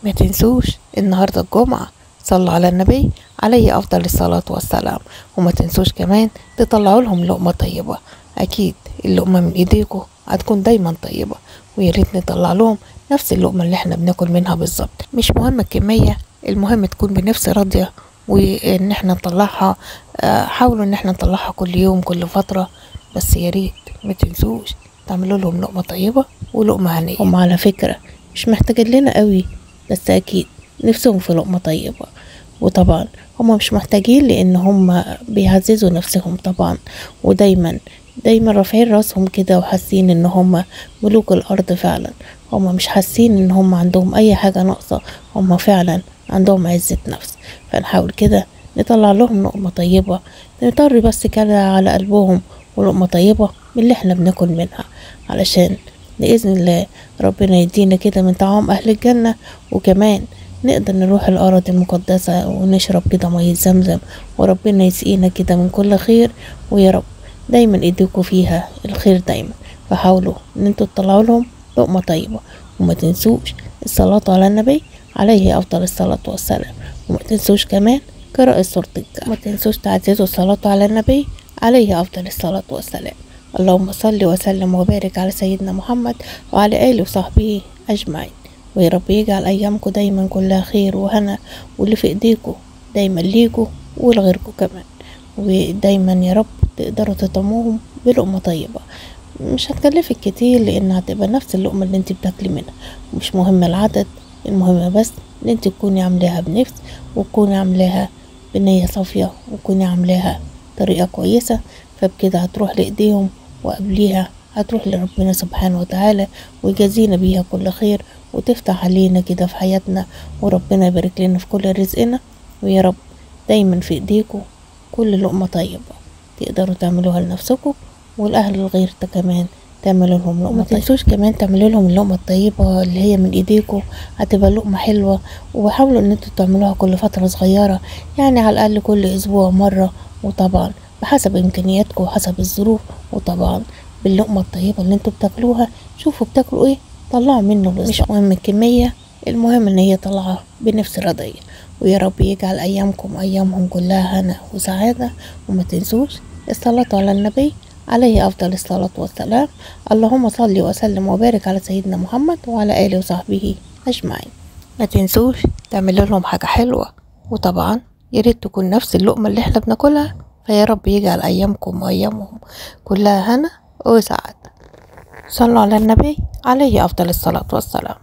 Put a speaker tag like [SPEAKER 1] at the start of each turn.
[SPEAKER 1] ما تنسوش النهاردة الجمعة، صلوا على النبي عليه أفضل الصلاة والسلام. وما تنسوش كمان تطلعوا لهم لقمة طيبة، أكيد اللقمة من إيديكم هتكون دايما طيبة، وياريت نطلع لهم نفس اللقمة اللي احنا بناكل منها بالظبط. مش مهم الكمية، المهم تكون بنفس راضية، وإن احنا نطلعها. حاولوا إن احنا نطلعها كل يوم كل فترة، بس ياريت ما تنسوش تعملوا لهم لقمة طيبة ولقمة هنية. هم على فكرة مش محتاجين لنا قوي، بس أكيد نفسهم في لقمة طيبة. وطبعا هما مش محتاجين، لان هما بيعززوا نفسهم طبعا، ودايما رافعين راسهم كده وحاسين ان هما ملوك الارض فعلا. هما مش حاسين ان هما عندهم اي حاجة ناقصة، هما فعلا عندهم عزة نفس. فنحاول كده نطلع لهم لقمة طيبة، نطري بس كده على قلبهم، ولقمة طيبة من اللي احنا بناكل منها، علشان بإذن الله ربنا يدينا كده من طعام أهل الجنة. وكمان نقدر نروح الأراضي المقدسة ونشرب كده مية زمزم، وربنا يسقينا كده من كل خير. ويا رب دايما ايديكوا فيها الخير دايما. فحاولوا ان انتوا تطلعوا لهم لقمة طيبة، وما تنسوش الصلاة على النبي عليه أفضل الصلاة والسلام. وما تنسوش كمان قراءة سورة الكهف. ما تنسوش تعززوا الصلاة على النبي عليه أفضل الصلاة والسلام. اللهم صل وسلم وبارك على سيدنا محمد وعلى آله وصحبه أجمعين. ويا رب يجعل أيامكم دايما كلها خير وهنا، واللي في إيديكم دايما ليكوا ولغيركم كمان. ودايما يا رب تقدروا تطعموهم بلقمة طيبة، مش هتكلفك كتير، لأن هتبقى نفس اللقمة اللي انت بتاكلي منها. مش مهم العدد، المهم بس ان انت تكوني عاملاها بنفس، وتكوني عاملاها بنية صافية، وتكوني عاملاها طريقة كويسة. فبكده هتروح لإيديهم، وقبليها هتروح لربنا سبحانه وتعالى ويجازينا بيها كل خير، وتفتح علينا كده في حياتنا، وربنا يبارك لنا في كل رزقنا. ويا رب دايما في ايديكم كل لقمة طيبة تقدروا تعملوها لنفسكم والأهل الغير كمان تعملوا لهم لقمة. ما تنسوش كمان تعملوا لهم اللقمة الطيبة اللي هي من ايديكم، هتبقى لقمة حلوة. وحاولوا ان انتوا تعملوها كل فترة صغيرة، يعني على الأقل كل أسبوع مرة، وطبعا بحسب إمكانياتكم وحسب الظروف. وطبعا باللقمة الطيبة اللي انتوا بتاكلوها شوفوا بتاكلوا ايه، طلعوا منه بالظبط. مش مهم الكمية، المهم ان هي طلعها بنفس رضية. ويا رب يجعل ايامكم ايامهم كلها هنا وسعادة. وما تنسوش الصلاة على النبي عليه افضل الصلاة والسلام. اللهم صل وسلم وبارك على سيدنا محمد وعلى اله وصحبه اجمعين. ما تنسوش تعملوا لهم حاجة حلوة، وطبعا ياريت تكون نفس اللقمة اللي احنا بناكلها. فيا رب يجعل ايامكم وايامهم كلها هنا وسعادة. صلوا على النبي عليه أفضل الصلاة والسلام.